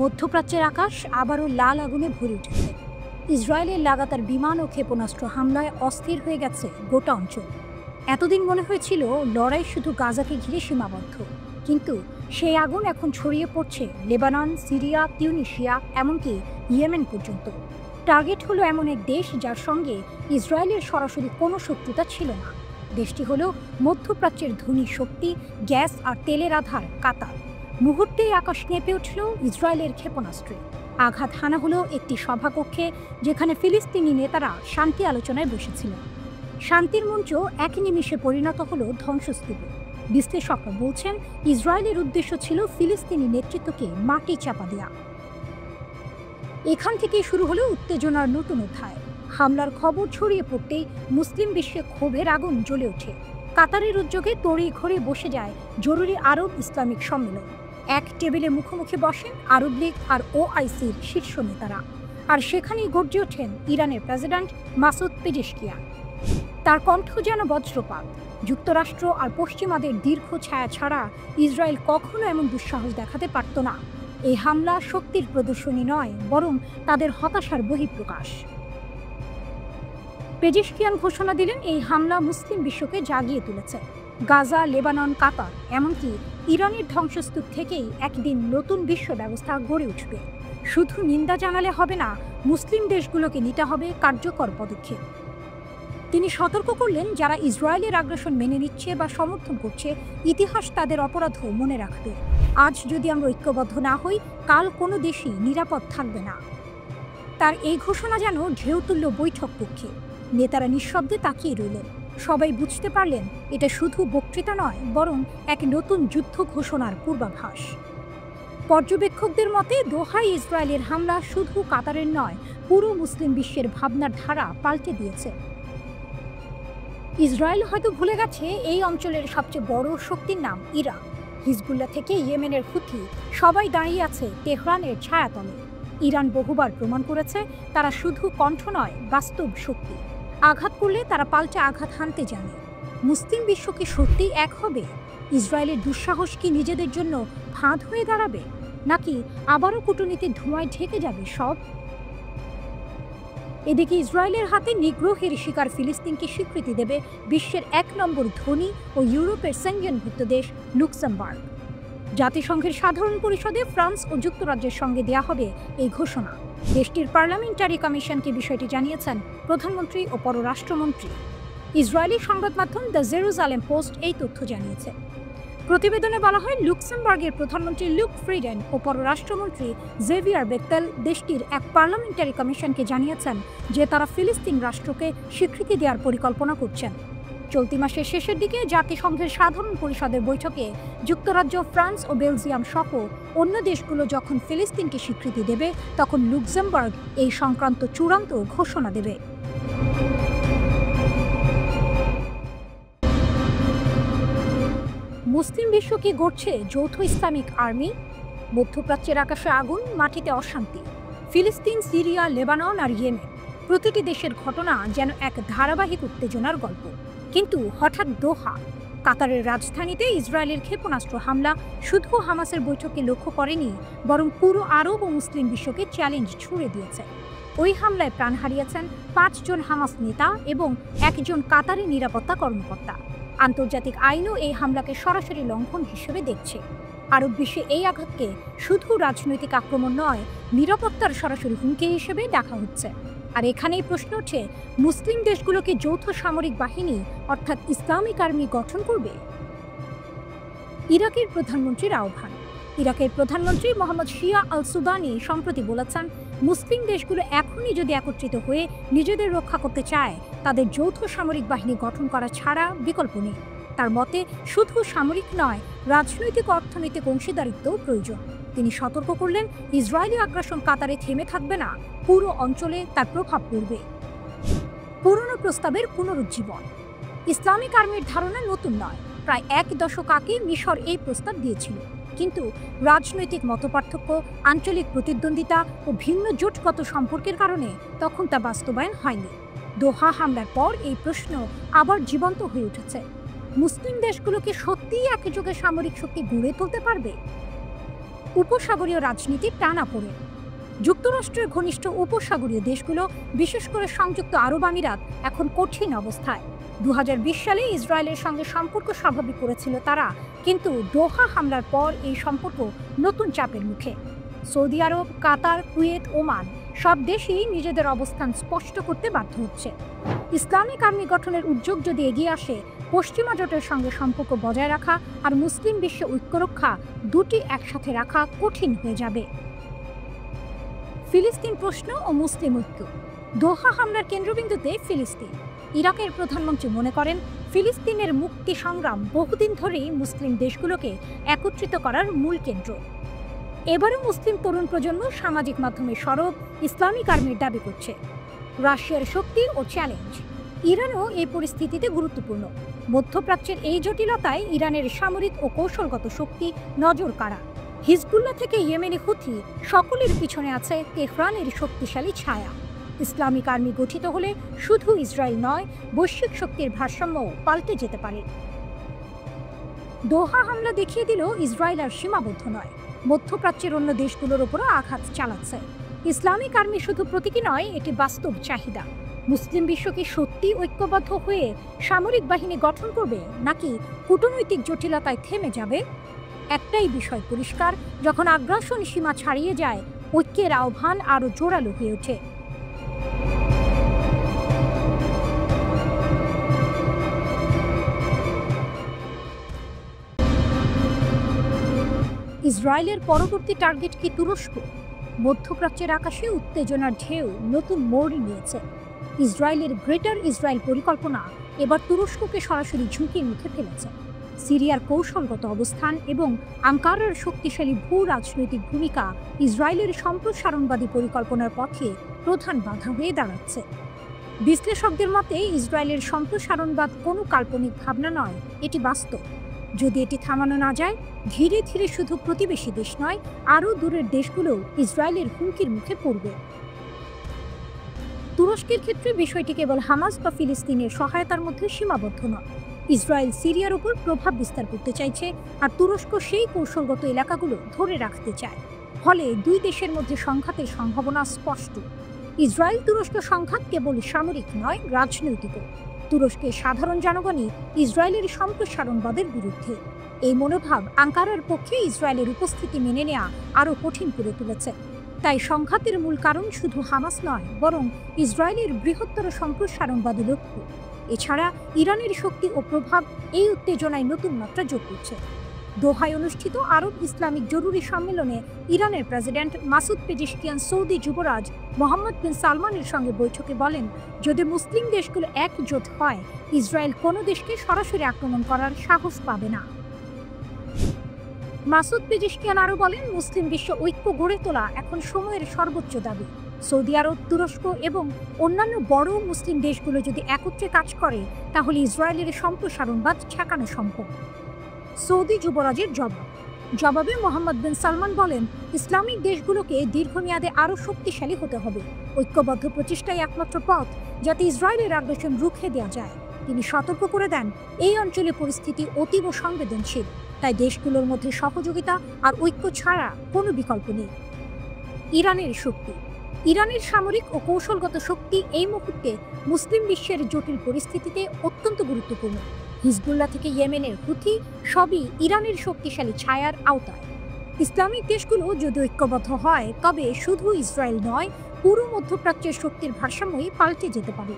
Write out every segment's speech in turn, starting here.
মধ্যপ্রাচ্যের আকাশ আবারও লাল আগুনে ভরে উঠেছে। ইসরায়েলের লাগাতার বিমান ও ক্ষেপণাস্ত্র হামলায় অস্থির হয়ে গেছে গোটা অঞ্চল। এতদিন মনে হয়েছিল লড়াই শুধু গাজাকে ঘিরে সীমাবদ্ধ, কিন্তু সেই আগুন এখন ছড়িয়ে পড়ছে লেবানন, সিরিয়া, তিউনিসিয়া, এমনকি ইয়েমেন পর্যন্ত। টার্গেট হলো এমন এক দেশ যার সঙ্গে ইসরায়েলের সরাসরি কোনো শত্রুতা ছিল না। দেশটি হলো মধ্যপ্রাচ্যের ধনী শক্তি, গ্যাস আর তেলের আধার কাতার। মুহূর্তেই আকাশ কেঁপে উঠল ইসরায়েলের ক্ষেপণাস্ত্রে। আঘাত হানা হলো একটি সভাকক্ষে, যেখানে ফিলিস্তিনি নেতারা শান্তি আলোচনায় বসেছিলেন। শান্তির মঞ্চ এক নিমিষে পরিণত হলো ধ্বংসস্তূপে। বিশ্লেষকরা বলছেন, ইসরায়েলের উদ্দেশ্য ছিল ফিলিস্তিনি নেতৃত্বকে মাটি চাপা দেয়া। এখান থেকেই শুরু হলো উত্তেজনার নতুন অধ্যায়। হামলার খবর ছড়িয়ে পড়তেই মুসলিম বিশ্বে ক্ষোভের আগুন জ্বলে ওঠে। কাতারের উদ্যোগে তড়িঘড়ি বসে যায় জরুরি আরব ইসলামিক সম্মেলন। এক টেবিলে মুখোমুখি বসেন আরব লীগ আর ওআইসির শীর্ষ নেতারা। আর সেখানেই গর্জে ওঠেন ইরানের প্রেসিডেন্ট মাসুদ পেজেশকিয়ান। তার কণ্ঠ যেন বজ্রপাত। যুক্তরাষ্ট্র আর পশ্চিমাদের দীর্ঘ ছায়া ছাড়া ইসরায়েল কখনো এমন দুঃসাহস দেখাতে পারত না। এই হামলা শক্তির প্রদর্শনী নয়, বরং তাদের হতাশার বহিঃপ্রকাশ। পেজেশকিয়ান ঘোষণা দিলেন, এই হামলা মুসলিম বিশ্বকে জাগিয়ে তুলেছে। গাজা, লেবানন, কাতার, এমনকি ইরানের ধ্বংসস্তূপ থেকেই একদিন নতুন বিশ্ব ব্যবস্থা গড়ে উঠবে। শুধু নিন্দা জানালে হবে না, মুসলিম দেশগুলোকে নিতে হবে কার্যকর পদক্ষেপ। তিনি সতর্ক করলেন, যারা ইসরায়েলের আগ্রাসন মেনে নিচ্ছে বা সমর্থন করছে, ইতিহাস তাদের অপরাধও মনে রাখবে। আজ যদি আমরা ঐক্যবদ্ধ না হই, কাল কোনো দেশই নিরাপদ থাকবে না। তার এই ঘোষণা যেন ঢেউ তুলল বৈঠক কক্ষে। নেতারা নিঃশব্দে তাকিয়ে রইলেন। সবাই বুঝতে পারলেন, এটা শুধু বক্তৃতা নয়, বরং এক নতুন যুদ্ধ ঘোষণার পূর্বাভাস। পর্যবেক্ষকদের মতে দোহায় ইসরায়েলের হামলা শুধু কাতারের নয়, পুরো মুসলিম বিশ্বের ভাবনার ধারা পাল্টে দিয়েছে। ইসরায়েল হয়তো ভুলে গেছে এই অঞ্চলের সবচেয়ে বড় শক্তির নাম ইরান। হিজবুল্লাহ থেকে ইয়েমেনের হুথি, সবাই দাঁড়িয়ে আছে তেহরানের ছায়াতলে। ইরান বহুবার প্রমাণ করেছে তারা শুধু কণ্ঠ নয়, বাস্তব শক্তি। আঘাত করলে তারা পাল্টে আঘাত হানতে জানে। মুসলিম বিশ্ব কি সত্যি এক হবে? ইসরায়েলের দুঃসাহস কি নিজেদের জন্য ফাঁদ হয়ে দাঁড়াবে, নাকি আবারও কূটনীতির ধোঁয়ায় ঢেকে যাবে সব? এদিকে ইসরায়েলের হাতে নিগ্রহের শিকার ফিলিস্তিনকে স্বীকৃতি দেবে বিশ্বের ১ নম্বর ধনী ও ইউরোপের সেনজেনভুক্ত দেশ লুক্সেমবার্গ। জাতিসংঘের সাধারণ পরিষদে ফ্রান্স ও যুক্তরাজ্যের সঙ্গে দেয়া হবে এই ঘোষণা। দেশটির পার্লামেন্টারি কমিশনকে বিষয়টি জানিয়েছেন প্রধানমন্ত্রী ও পররাষ্ট্রমন্ত্রী। ইসরায়েলি সংবাদ মাধ্যম দ্য জেরুজালেম পোস্ট এই তথ্য জানিয়েছে। প্রতিবেদনে বলা হয়, লুক্সেমবার্গের প্রধানমন্ত্রী লুক ফ্রিডেন ও পররাষ্ট্রমন্ত্রী জেভিয়ার বেকতেল দেশটির এক পার্লামেন্টারি কমিশনকে জানিয়েছেন যে তারা ফিলিস্তিন রাষ্ট্রকে স্বীকৃতি দেওয়ার পরিকল্পনা করছেন। চলতি মাসের শেষের দিকে জাতিসংঘের সাধারণ পরিষদের বৈঠকে যুক্তরাজ্য, ফ্রান্স ও বেলজিয়াম সহ অন্য দেশগুলো যখন ফিলিস্তিনকে স্বীকৃতি দেবে, তখন লুক্সেমবার্গ এই সংক্রান্ত চূড়ান্ত ঘোষণা দেবে। মুসলিম বিশ্ব কি গড়ছে যৌথ ইসলামিক আর্মি? মধ্যপ্রাচ্যের আকাশে আগুন, মাটিতে অশান্তি। ফিলিস্তিন, সিরিয়া, লেবানন আর ইয়েমেন, প্রতিটি দেশের ঘটনা যেন এক ধারাবাহিক উত্তেজনার গল্প। কিন্তু হঠাৎ দোহা, কাতারের রাজধানীতে ইসরায়েলের ক্ষেপণাস্ত্র হামলা শুধু হামাসের বৈঠকে লক্ষ্য করেনি, বরং পুরো আরব ও মুসলিম বিশ্বকে চ্যালেঞ্জ ছুড়ে দিয়েছে। ওই হামলায় প্রাণ হারিয়েছেন ৫ জন হামাস নেতা এবং ১ জন কাতারি নিরাপত্তা কর্মকর্তা। আন্তর্জাতিক আইনও এই হামলাকে সরাসরি লঙ্ঘন হিসেবে দেখছে। আরব বিশ্বে এই আঘাতকে শুধু রাজনৈতিক আক্রমণ নয়, নিরাপত্তার সরাসরি হুমকি হিসেবে দেখা হচ্ছে। আর এখানেই প্রশ্ন ওঠে, মুসলিম দেশগুলো কি যৌথ সামরিক বাহিনী অর্থাৎ ইসলামিক আর্মি গঠন করবে? ইরাকের প্রধানমন্ত্রীর আহ্বান। ইরাকের প্রধানমন্ত্রী মোহাম্মদ শিয়া আল সুদানি সম্প্রতি বলেছেন, মুসলিম দেশগুলো এখনই যদি একত্রিত হয়ে নিজেদের রক্ষা করতে চায়, তাদের যৌথ সামরিক বাহিনী গঠন করা ছাড়া বিকল্প নেই। তার মতে শুধু সামরিক নয়, রাজনৈতিক অর্থনৈতিক অংশীদারিত্বও প্রয়োজন। তিনি সতর্ক করলেন, ইসরায়েলি আগ্রাসন কাতারে থেমে থাকবে না, পুরো অঞ্চলে তার প্রভাব পড়বে। পুরনো প্রস্তাবের পুনরুজ্জীবন। ইসলামিক আর্মির ধারণা নতুন নয়। প্রায় ১ দশক আগে মিশর এই প্রস্তাব দিয়েছিল, কিন্তু রাজনৈতিক মতপার্থক্য, আঞ্চলিক প্রতিদ্বন্দ্বিতা ও ভিন্ন জোটগত সম্পর্কের কারণে তখন তা বাস্তবায়ন হয়নি। দোহা হামলার পর এই প্রশ্ন আবার জীবন্ত হয়ে উঠেছে। মুসলিম দেশগুলোকে সত্যিই একযোগে সামরিক শক্তি গড়ে তুলতে পারবে? উপসাগরীয় রাজনীতির টানাপোড়েন। যুক্তরাষ্ট্রের ঘনিষ্ঠ উপসাগরীয় দেশগুলো, বিশেষ করে সংযুক্ত আরব আমিরাত, এখন কঠিন অবস্থায়। 2020 সালে ইসরায়েলের সঙ্গে সম্পর্ক স্বাভাবিক করেছিল তারা, কিন্তু দোহা হামলার পর এই সম্পর্ক নতুন চাপের মুখে। সৌদি আরব, কাতার, কুয়েত, ওমান সব দেশই নিজেদের অবস্থান স্পষ্ট করতে বাধ্য হচ্ছে। ইসলামিক আর্মি গঠনের উদ্যোগ যদি এগিয়ে আসে, পশ্চিমা জোটের সঙ্গে সম্পর্ক বজায় রাখা আর মুসলিম বিশ্বে ঐক্য রক্ষা, দুটি একসাথে রাখা কঠিন হয়ে যাবে। ফিলিস্তিন প্রশ্ন ও মুসলিম ঐক্য। দোহা হামলার কেন্দ্রবিন্দুতে ফিলিস্তিন। ইরাকের প্রধানমন্ত্রী মনে করেন, ফিলিস্তিনের মুক্তি সংগ্রাম বহুদিন ধরেই মুসলিম দেশগুলোকে একত্রিত করার মূল কেন্দ্র। এবারও মুসলিম তরুণ প্রজন্ম সামাজিক মাধ্যমে সরব ইসলামিক আর্মির দাবি করছে। রাশিয়ার শক্তি ও চ্যালেঞ্জ। ইরানও এই পরিস্থিতিতে গুরুত্বপূর্ণ। মধ্যপ্রাচ্যের এই জটিলতায় ইরানের সামরিক ও কৌশলগত শক্তি নজর কাড়া। হিজবুল্লাহ থেকে ইয়েমেনি হুথি, সকলের পিছনে আছে তেহরানের শক্তিশালী ছায়া। ইসলামিক আর্মি গঠিত হলে শুধু ইসরায়েল নয়, বৈশ্বিক শক্তির ভারসাম্যও পাল্টে যেতে পারে। দোহা হামলা দেখিয়ে দিল ইসরায়েল আর সীমাবদ্ধ নয়, মধ্যপ্রাচ্যের অন্য দেশগুলোর উপরও আঘাত চালাচ্ছে। ইসলামিক আর্মি শুধু প্রতীকী নয়, এটি বাস্তব চাহিদা। মুসলিম বিশ্ব কি সত্যি ঐক্যবদ্ধ হয়ে সামরিক বাহিনী গঠন করবে, নাকি কূটনৈতিক জটিলতায় থেমে যাবে? একটাই বিষয় পরিষ্কার, যখন আগ্রাসন সীমা ছাড়িয়ে যায়, ঐক্যের আহ্বান আরও জোরালো হয়ে ওঠে। ইসরায়েলের পরবর্তী টার্গেট কি তুরস্ক? মধ্যপ্রাচ্যের আকাশে উত্তেজনার ঢেউ নতুন মোড় নিয়েছে। ইসরায়েলের গ্রেটার ইসরায়েল পরিকল্পনা এবার তুরস্ককে সরাসরি ঝুঁকির মুখে ফেলেছে। সিরিয়ার কৌশলগত অবস্থান এবং আঙ্কারার শক্তিশালী ভূ রাজনৈতিক ভূমিকা ইসরায়েলের সম্প্রসারণবাদী পরিকল্পনার পথে প্রধান বাধা হয়ে দাঁড়াচ্ছে। বিশ্লেষকদের মতে, ইসরায়েলের সম্প্রসারণবাদ কোনো কাল্পনিক ভাবনা নয়, এটি বাস্তব। যদি এটি থামানো না যায়, ধীরে ধীরে শুধু প্রতিবেশী দেশ নয়, আরও দূরের দেশগুলোও ইসরায়েলের হুমকির মুখে পড়বে। তুরস্কের ক্ষেত্রে বিষয়টি কেবল হামাস বা ফিলিস্তিনের সহায়তার মধ্যে সীমাবদ্ধ নয়। ইসরায়েল সিরিয়ার উপর প্রভাব বিস্তার করতে চাইছে, আর তুরস্ক সেই কৌশলগত এলাকাগুলো ধরে রাখতে চায়। ফলে দুই দেশের মধ্যে সংঘাতের সম্ভাবনা স্পষ্ট। ইসরায়েল তুরস্ক সংঘাত কেবল সামরিক নয়, রাজনৈতিকও। তুরস্কের সাধারণ জনগণই ইসরায়েলের সম্প্রসারণবাদের বিরুদ্ধে। এই মনোভাব আঙ্কারার পক্ষে ইসরায়েলের উপস্থিতি মেনে নেওয়া আরও কঠিন করে তুলেছে। তাই সংঘাতের মূল কারণ শুধু হামাস নয়, বরং ইসরায়েলের বৃহত্তর সম্প্রসারণবাদী লক্ষ্য। এছাড়া ইরানের শক্তি ও প্রভাব এই উত্তেজনায় নতুন মাত্রা যোগ করছে। দোহায় অনুষ্ঠিত আরব ইসলামিক জরুরি সম্মেলনে ইরানের প্রেসিডেন্ট মাসুদ পেজিশকিয়ান সৌদি যুবরাজ মোহাম্মদ বিন সালমানের সঙ্গে বৈঠকে বলেন, যদি মুসলিম দেশগুলো একজোট হয়, ইসরায়েল কোনো দেশকে সরাসরি আক্রমণ করার সাহস পাবে না। মাসুদ পেজিশকিয়ান আরও বলেন, মুসলিম বিশ্ব ঐক্য গড়ে তোলা এখন সময়ের সর্বোচ্চ দাবি। সৌদি আরব, তুরস্ক এবং অন্যান্য বড় মুসলিম দেশগুলো যদি একত্রে কাজ করে, তাহলে ইসরায়েলের সম্প্রসারণবাদ ঠেকানো সম্ভব। সৌদি যুবরাজের জবাবে মোহাম্মদ বিন সালমান বলেন, ইসলামিক দেশগুলোকে দীর্ঘমেয়াদে আরও শক্তিশালী হতে হবে। ঐক্যবদ্ধ প্রচেষ্টাই একমাত্র পথ, যাতে ইসরায়েলের আগ্রাসন রুখে দেওয়া যায়। তিনি সতর্ক করে দেন, এই অঞ্চলে পরিস্থিতি অতীব সংবেদনশীল, তাই দেশগুলোর মধ্যে সহযোগিতা আর ঐক্য ছাড়া কোনো বিকল্প নেই। ইরানের শক্তি। ইরানের সামরিক ও কৌশলগত শক্তি এই মুহূর্তে মুসলিম বিশ্বের জটিল পরিস্থিতিতে অত্যন্ত গুরুত্বপূর্ণ। হিজবুল্লাহ থেকে ইয়েমেনের হুথি সবই ইরানের শক্তিশালী ছায়ার আওতায়। ইসলামিক দেশগুলো যদি ঐক্যবদ্ধ হয়, তবে শুধু ইসরায়েল নয়, পুরো মধ্যপ্রাচ্যের শক্তির ভারসাম্যই পাল্টে যেতে পারে।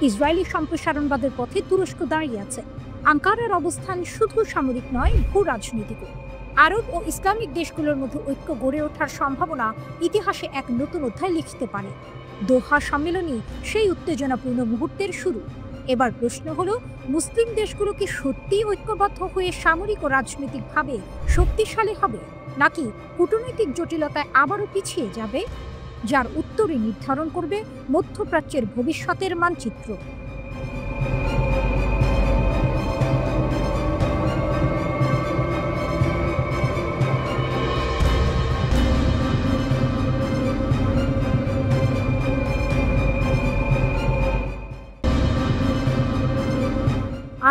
ইসরায়েলি সম্প্রসারণবাদের পথে তুরস্ক দাঁড়িয়ে আছে। আঙ্কারার অবস্থান শুধু সামরিক নয়, ভূ রাজনীতিকও। আরব ও ইসলামিক দেশগুলোর মধ্যে ঐক্য গড়ে ওঠার সম্ভাবনা ইতিহাসে এক নতুন অধ্যায় লিখতে পারে। দোহা সম্মেলনই সেই উত্তেজনাপূর্ণ মুহূর্তের শুরু। এবার প্রশ্ন হলো, মুসলিম দেশগুলো কি সত্যি ঐক্যবদ্ধ হয়ে সামরিক ও রাজনৈতিকভাবে শক্তিশালী হবে, নাকি কূটনৈতিক জটিলতায় আবারও পিছিয়ে যাবে? যার উত্তরই নির্ধারণ করবে মধ্যপ্রাচ্যের ভবিষ্যতের মানচিত্র।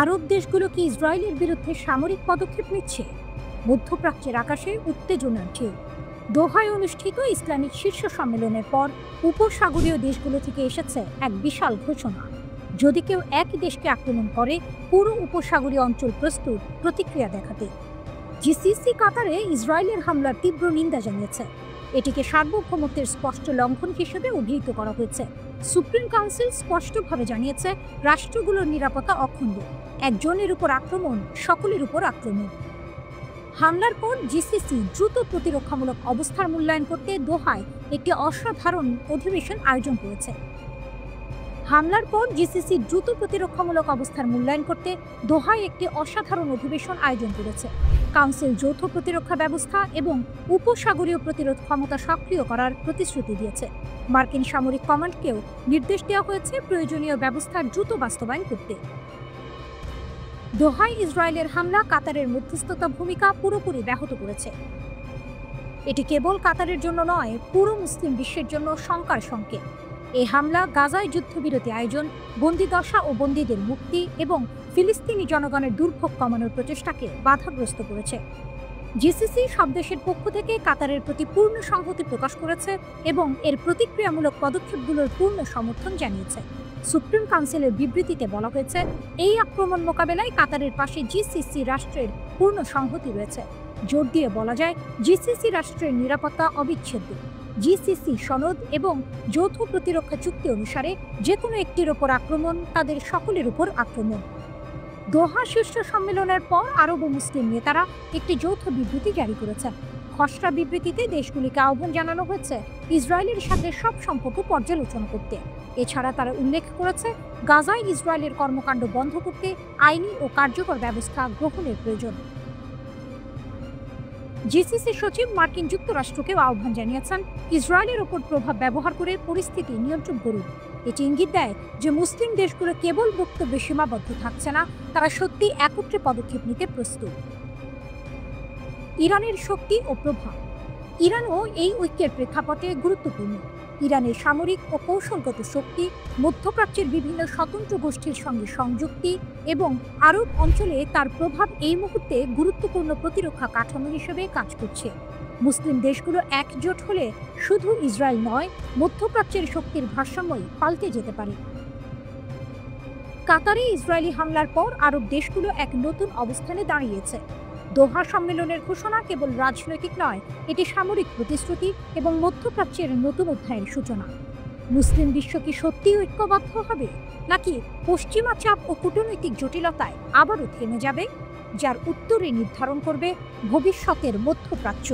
আরব দেশগুলো কি ইসরায়েলের বিরুদ্ধে সামরিক পদক্ষেপ নিচ্ছে? মধ্যপ্রাচ্যের আকাশে উত্তেজনার ঢেউ। দোহায় অনুষ্ঠিত ইসলামিক শীর্ষ সম্মেলনের পর উপসাগরীয় দেশগুলো থেকে এসেছে এক বিশাল ঘোষণা। যদি কেউ এক দেশকে আক্রমণ করে, পুরো উপসাগরীয় অঞ্চল প্রস্তুত প্রতিক্রিয়া দেখাতে। জিসিসি কাতারে ইসরায়েলের হামলার তীব্র নিন্দা জানিয়েছে। এটিকে সার্বভৌমত্বের স্পষ্ট লঙ্ঘন হিসেবে অভিহিত করা হয়েছে। সুপ্রিম কাউন্সিল স্পষ্টভাবে জানিয়েছে, রাষ্ট্রগুলোর নিরাপত্তা অখণ্ড। একজনের উপর আক্রমণ সকলের উপর আক্রমণ। হামলার পর জিসিসি দ্রুত প্রতিরক্ষামূলক অবস্থার মূল্যায়ন করতে দোহায় একটি অসাধারণ অধিবেশন আয়োজন করেছে। হামলার পর জিসিসি দ্রুত প্রতিরক্ষামূলক অবস্থার মূল্যায়ন করতে দোহায় একটি অসাধারণ অধিবেশন আয়োজন করেছে। কাউন্সিল যৌথ প্রতিরক্ষা ব্যবস্থা এবং উপসাগরীয় প্রতিরোধ ক্ষমতা সক্রিয় করার প্রতিশ্রুতি দিয়েছে। মার্কিন সামরিক কমান্ডকেও নির্দেশ দেওয়া হয়েছে প্রয়োজনীয় ব্যবস্থার দ্রুত বাস্তবায়ন করতে। দোহায় ইসরায়েলের হামলা কাতারের মধ্যস্থতা ভূমিকা পুরোপুরি ব্যাহত করেছে। এটি কেবল কাতারের জন্য নয়, পুরো মুসলিম বিশ্বের জন্য শঙ্কার সংকেত। এই হামলা গাজায় যুদ্ধবিরতি আয়োজন, বন্দিদশা ও বন্দীদের মুক্তি এবং ফিলিস্তিনি জনগণের দুর্ভোগ কমানোর প্রচেষ্টাকে বাধাগ্রস্ত করেছে। জিসিসি সব দেশের পক্ষ থেকে কাতারের প্রতি পূর্ণ সংহতি প্রকাশ করেছে এবং এর প্রতিক্রিয়ামূলক পদক্ষেপগুলোর পূর্ণ সমর্থন জানিয়েছে। সুপ্রিম কাউন্সিলের বিবৃতিতে বলা হয়েছে, এই আক্রমণ মোকাবেলায় কাতারের পাশে জিসিসি রাষ্ট্রের পূর্ণ সংহতি রয়েছে। জোর দিয়ে বলা যায়, জিসিসি রাষ্ট্রের নিরাপত্তা অবিচ্ছেদ্য। জিসিসি সনদ এবং যৌথ প্রতিরক্ষা চুক্তি অনুসারে যে কোনো একটির ওপর আক্রমণ তাদের সকলের উপর আক্রমণ। দোহা শীর্ষ সম্মেলনের পর আরব ও মুসলিম নেতারা একটি যৌথ বিবৃতি জারি করেছেন। খসড়া বিবৃতিতে দেশগুলিকে আহ্বান জানানো হয়েছে ইসরায়েলের সাথে সব সম্পর্ক পর্যালোচনা করতে। এছাড়া তারা উল্লেখ করেছে, গাজায় ইসরায়েলের কর্মকাণ্ড বন্ধ করতে আইনি ও কার্যকর ব্যবস্থা গ্রহণের প্রয়োজন। জিসিসি সচিব মার্কিন যুক্তরাষ্ট্রকেও আহ্বান জানিয়েছেন, ইসরায়েলের ওপর প্রভাব ব্যবহার করে পরিস্থিতি নিয়ন্ত্রণ করুন। এটি ইঙ্গিত দেয় যে মুসলিম দেশগুলো কেবল বক্তব্যে সীমাবদ্ধ থাকছে না, তারা সত্যি একত্রে পদক্ষেপ নিতে প্রস্তুত। ইরানের শক্তি ও প্রভাব। ইরানও এই ঐক্যের প্রেক্ষাপটে গুরুত্বপূর্ণ। ইরানের সামরিক ও কৌশলগত শক্তি, মধ্যপ্রাচ্যের বিভিন্ন স্বতন্ত্র গোষ্ঠীর সঙ্গে সংযুক্তি এবং আরব অঞ্চলে তার প্রভাব এই মুহূর্তে গুরুত্বপূর্ণ প্রতিরক্ষা কাঠামো হিসেবে কাজ করছে। মুসলিম দেশগুলো একজোট হলে শুধু ইসরায়েল নয়, মধ্যপ্রাচ্যের শক্তির ভারসাম্যই পাল্টে যেতে পারে। কাতারে ইসরায়েলি হামলার পর আরব দেশগুলো এক নতুন অবস্থানে দাঁড়িয়েছে। দোহা সম্মেলনের ঘোষণা কেবল রাজনৈতিক নয়, এটি সামরিক প্রতিশ্রুতি এবং মধ্যপ্রাচ্যের নতুন অধ্যায়ের সূচনা। মুসলিম বিশ্ব কি সত্যিই ঐক্যবদ্ধ হবে, নাকি পশ্চিমা চাপ ও কূটনৈতিক জটিলতায় আবারও থেমে যাবে, যার উত্তরে নির্ধারণ করবে ভবিষ্যতের মধ্যপ্রাচ্য।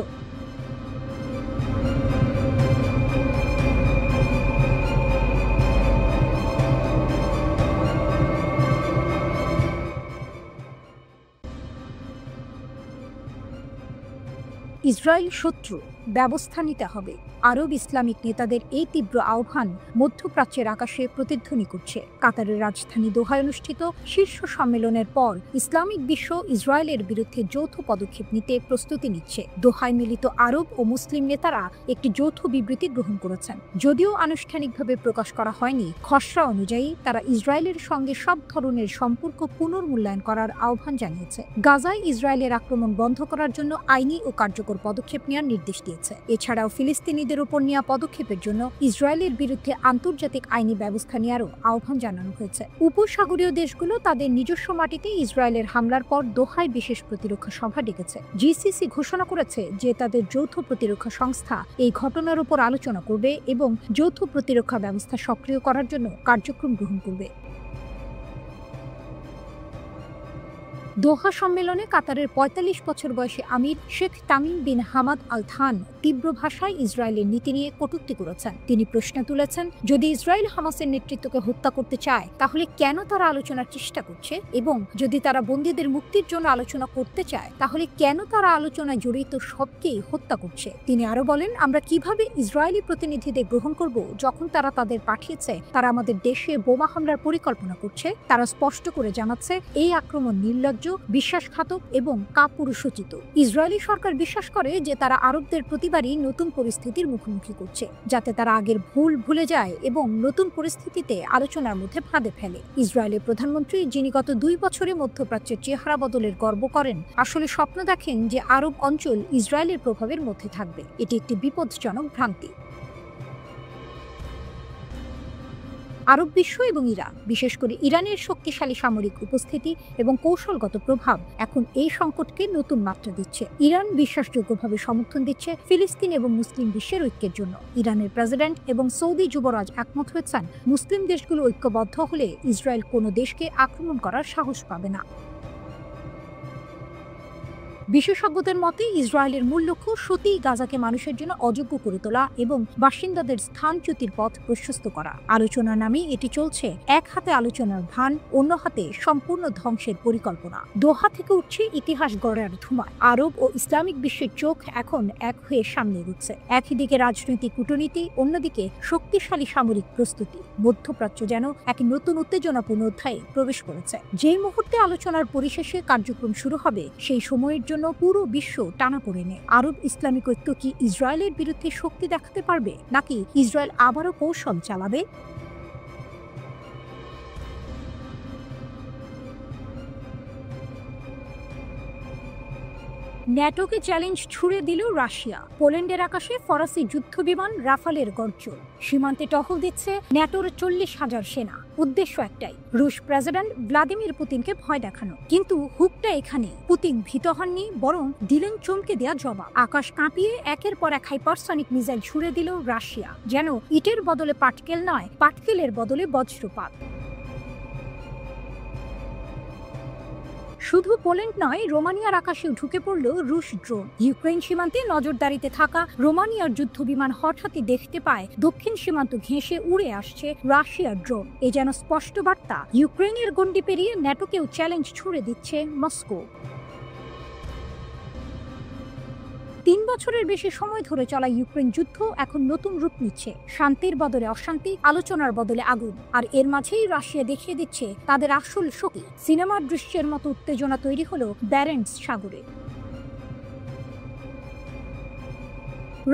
ইসরায়েল শত্রু, ব্যবস্থা নিতে হবে। আরব ইসলামিক নেতাদের এই তীব্র আহ্বান মধ্যপ্রাচ্যের আকাশে প্রতিধ্বনি করছে। কাতারের রাজধানী দোহায় অনুষ্ঠিত শীর্ষ সম্মেলনের পর ইসলামিক বিশ্ব ইসরায়েলের বিরুদ্ধে যৌথ পদক্ষেপ নিতে প্রস্তুতি নিচ্ছে। দোহায় মিলিত আরব ও মুসলিম নেতারা একটি যৌথ বিবৃতি গ্রহণ করেছেন। যদিও আনুষ্ঠানিকভাবে প্রকাশ করা হয়নি, খসড়া অনুযায়ী তারা ইসরায়েলের সঙ্গে সব ধরনের সম্পর্ক পুনর্মূল্যায়ন করার আহ্বান জানিয়েছে। গাজায় ইসরায়েলের আক্রমণ বন্ধ করার জন্য আইনি ও কার্যকর পদক্ষেপ নেওয়ার নির্দেশ দিয়েছে। এছাড়াও ফিলিস্তিনিদের উপর নেওয়া পদক্ষেপের জন্য ইসরায়েলের বিরুদ্ধে আন্তর্জাতিক আইনি ব্যবস্থা নেওয়ারও আহ্বান জানানো হয়েছে। উপসাগরীয় দেশগুলো তাদের নিজস্ব মাটিতে ইসরায়েলের হামলার পর দোহায় বিশেষ প্রতিরক্ষা সভা ডেকেছে। জিসিসি ঘোষণা করেছে যে তাদের যৌথ প্রতিরক্ষা সংস্থা এই ঘটনার উপর আলোচনা করবে এবং যৌথ প্রতিরক্ষা ব্যবস্থা সক্রিয় করার জন্য কার্যক্রম গ্রহণ করবে। দোহা সম্মেলনে কাতারের ৪৫ বছর বয়সী আমির Sheikh Tamim bin Hamad Al Thani তীব্র ভাষায় ইসরায়েলের নীতি নিয়ে কটূক্তি করেছেন। তিনি প্রশ্ন তুলেছেন, যদি ইসরায়েল হামাসের নেতৃত্বকে হত্যা করতে চায়, তাহলে কেন তারা আলোচনার চেষ্টা করছে, এবং যদি তারা বন্দীদের মুক্তির জন্য আলোচনা করতে চায়, তাহলে কেন তারা আলোচনায় জড়িত সবকেই হত্যা করছে। তিনি আরো বলেন, আমরা কিভাবে ইসরায়েলি প্রতিনিধিদের গ্রহণ করব যখন তারা তাদের পাঠিয়েছে তারা আমাদের দেশে বোমা হামলার পরিকল্পনা করছে। তারা স্পষ্ট করে জানাচ্ছে এই আক্রমণ নির্লজ্জ বিশ্বাসঘাতক এবং কাপুরুষোচিত। ইসরায়েলি সরকার বিশ্বাস করে যে তারা আরবদের প্রতিবারই নতুন পরিস্থিতির মুখোমুখি করছে, যাতে তারা আগের ভুল ভুলে যায় এবং নতুন পরিস্থিতিতে আলোচনার মধ্যে ফাঁদে ফেলে। ইসরায়েলের প্রধানমন্ত্রী, যিনি গত 2 বছরে মধ্যপ্রাচ্যের চেহারা বদলের গর্ব করেন, আসলে স্বপ্ন দেখেন যে আরব অঞ্চল ইসরায়েলের প্রভাবের মধ্যে থাকবে। এটি একটি বিপজ্জনক ভ্রান্তি। আরব বিশ্ব এবং ইরান, বিশেষ করে ইরানের শক্তিশালী সামরিক উপস্থিতি এবং কৌশলগত প্রভাব এখন এই সংকটকে নতুন মাত্রা দিচ্ছে। ইরান বিশ্বাসযোগ্যভাবে সমর্থন দিচ্ছে ফিলিস্তিন এবং মুসলিম বিশ্বের ঐক্যের জন্য। ইরানের প্রেসিডেন্ট এবং সৌদি যুবরাজ একমত হয়েছেন, মুসলিম দেশগুলো ঐক্যবদ্ধ হলে ইসরায়েল কোনো দেশকে আক্রমণ করার সাহস পাবে না। বিশেষজ্ঞদের মতে ইসরায়েলের মূল লক্ষ্য সত্যিই গাজাকে মানুষের জন্য অযোগ্য করে তোলা এবং বাসিন্দাদের স্থানচ্যুতির পথ প্রশস্ত করা। আলোচনার নামে এটি চলছে এক হাতে আলোচনার ভান, অন্য হাতে সম্পূর্ণ ধ্বংসের পরিকল্পনা। দোহা থেকে উঠছে ইতিহাস গড়ার ধুমায়। আরব ও ইসলামিক বিশ্বের চোখ এখন এক হয়ে সামনে এগোচ্ছে। একই দিকে রাজনৈতিক কূটনীতি, অন্যদিকে শক্তিশালী সামরিক প্রস্তুতি। মধ্যপ্রাচ্য যেন এক নতুন উত্তেজনাপূর্ণ অধ্যায়ে প্রবেশ করেছে। যেই মুহূর্তে আলোচনার পরিশেষে কার্যক্রম শুরু হবে, সেই সময়ের জন্য পুরো বিশ্ব টানাপোড়েনে। আরব ইসলামিক ঐক্য কি ইসরায়েলের বিরুদ্ধে শক্তি দেখাতে পারবে, নাকি ইসরায়েল আবারও কৌশল চালাবে? ন্যাটোকে চ্যালেঞ্জ ছুড়ে দিল রাশিয়া। পোল্যান্ডের আকাশে ফরাসি যুদ্ধবিমান রাফালের গর্জন। সীমান্তে টহল দিচ্ছে ন্যাটোর 40,000 সেনা। উদ্দেশ্য একটাই, রুশ প্রেসিডেন্ট ভ্লাদিমির পুতিনকে ভয় দেখানো। কিন্তু হুকটা এখানে, পুতিন ভীত হননি, বরং দিলেন চমকে দেয়া জবাব। আকাশ কাঁপিয়ে একের পর এক হাইপারসনিক মিসাইল ছুড়ে দিল রাশিয়া। যেন ইটের বদলে পাটকেল নয়, পাটকেলের বদলে বজ্রপাত। শুধু পোল্যান্ড নয়, রোমানিয়ার আকাশেও ঢুকে পড়ল রুশ ড্রোন। ইউক্রেন সীমান্তে নজরদারিতে থাকা রোমানিয়ার যুদ্ধবিমান হঠাৎই দেখতে পায় দক্ষিণ সীমান্ত ঘেঁষে উড়ে আসছে রাশিয়ার ড্রোন। এ যেন স্পষ্ট বার্তা, ইউক্রেনের গণ্ডি পেরিয়ে ন্যাটোকেও চ্যালেঞ্জ ছুড়ে দিচ্ছে মস্কো। 3 বছরের বেশি সময় ধরে চলা ইউক্রেন যুদ্ধ এখন নতুন রূপ নিচ্ছে। শান্তির বদলে অশান্তি, আলোচনার বদলে আগুন। আর এর মাঝেই রাশিয়া দেখিয়ে দিচ্ছে তাদের আসল শক্তি। সিনেমার দৃশ্যের মতো উত্তেজনা তৈরি হলো ব্যারেন্টস সাগরে।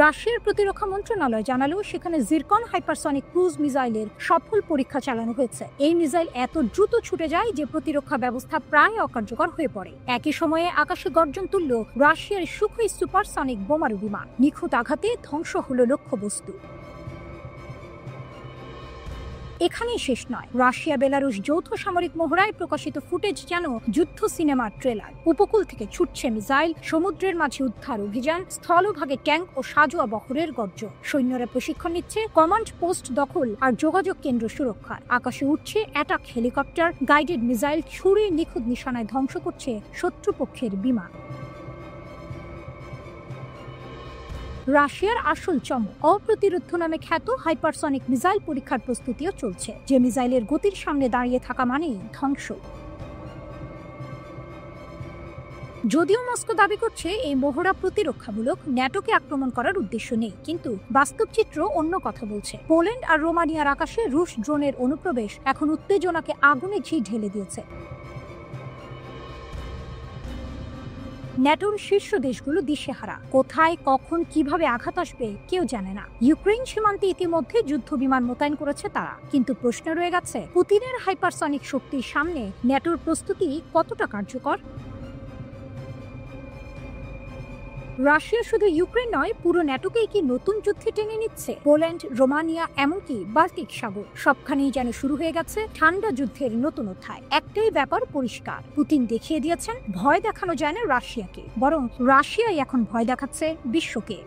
রাশিয়ার প্রতিরক্ষা মন্ত্রণালয় জানালো, সেখানে জিরকন হাইপারসনিক ক্রুজ মিসাইলের সফল পরীক্ষা চালানো হয়েছে। এই মিসাইল এত দ্রুত ছুটে যায় যে প্রতিরক্ষা ব্যবস্থা প্রায় অকার্যকর হয়ে পড়ে। একই সময়ে আকাশে গর্জন তুলল রাশিয়ার সুখোই সুপারসনিক বোমারু বিমান। নিখুঁত আঘাতে ধ্বংস হলো লক্ষ্যবস্তু। এখানেই শেষ নয়, রাশিয়া বেলারুশ যৌথ সামরিক মহড়ায় প্রকাশিত ফুটেজ যেন যুদ্ধ সিনেমার ট্রেলার। উপকূল থেকে ছুটছে মিসাইল, সমুদ্রের মাঝে উদ্ধার অভিযান, স্থলভাগে ট্যাঙ্ক ও সাজোয়া বহরের গর্জন। সৈন্যরা প্রশিক্ষণ নিচ্ছে কমান্ড পোস্ট দখল আর যোগাযোগ কেন্দ্র সুরক্ষার। আকাশে উঠছে অ্যাটাক হেলিকপ্টার, গাইডেড মিসাইল ছুড়ে নিখুঁত নিশানায় ধ্বংস করছে শত্রুপক্ষের বিমান। রাশিয়ার আসল চমক, অপ্রতিরোধ্য নামে খ্যাত হাইপারসনিক মিসাইল পরীক্ষার প্রস্তুতিও চলছে। যে মিসাইলের গতির সামনে দাঁড়িয়ে থাকা মানেই ধ্বংস। যদিও মস্কো দাবি করছে এই মহড়া প্রতিরক্ষামূলক, ন্যাটোকে আক্রমণ করার উদ্দেশ্য নেই, কিন্তু বাস্তব চিত্র অন্য কথা বলছে। পোল্যান্ড আর রোমানিয়ার আকাশে রুশ ড্রোনের অনুপ্রবেশ এখন উত্তেজনাকে আগুনে ঘি ঢেলে দিয়েছে। ন্যাটোর শীর্ষ দেশগুলো দিশেহারা। কোথায়, কখন, কিভাবে আঘাত আসবে কেউ জানে না। ইউক্রেন সীমান্তে ইতিমধ্যে যুদ্ধ বিমান মোতায়েন করেছে তারা, কিন্তু প্রশ্ন রয়ে গেছে, পুতিনের হাইপারসনিক শক্তির সামনে ন্যাটোর প্রস্তুতি কতটা কার্যকর। রাশিয়া শুধু ইউক্রেন নয়, পুরো ন্যাটোকেই কি নতুন যুদ্ধে টেনে নিচ্ছে? পোল্যান্ড, রোমানিয়া, এমনকি বাল্টিক সাগর, সবখানেই যেন শুরু হয়ে গেছে ঠান্ডা যুদ্ধের নতুন অধ্যায়। একটাই ব্যাপার পরিষ্কার, পুতিন দেখিয়ে দিয়েছেন ভয় দেখানো যায় না রাশিয়াকে, বরং রাশিয়াই এখন ভয় দেখাচ্ছে বিশ্বকে।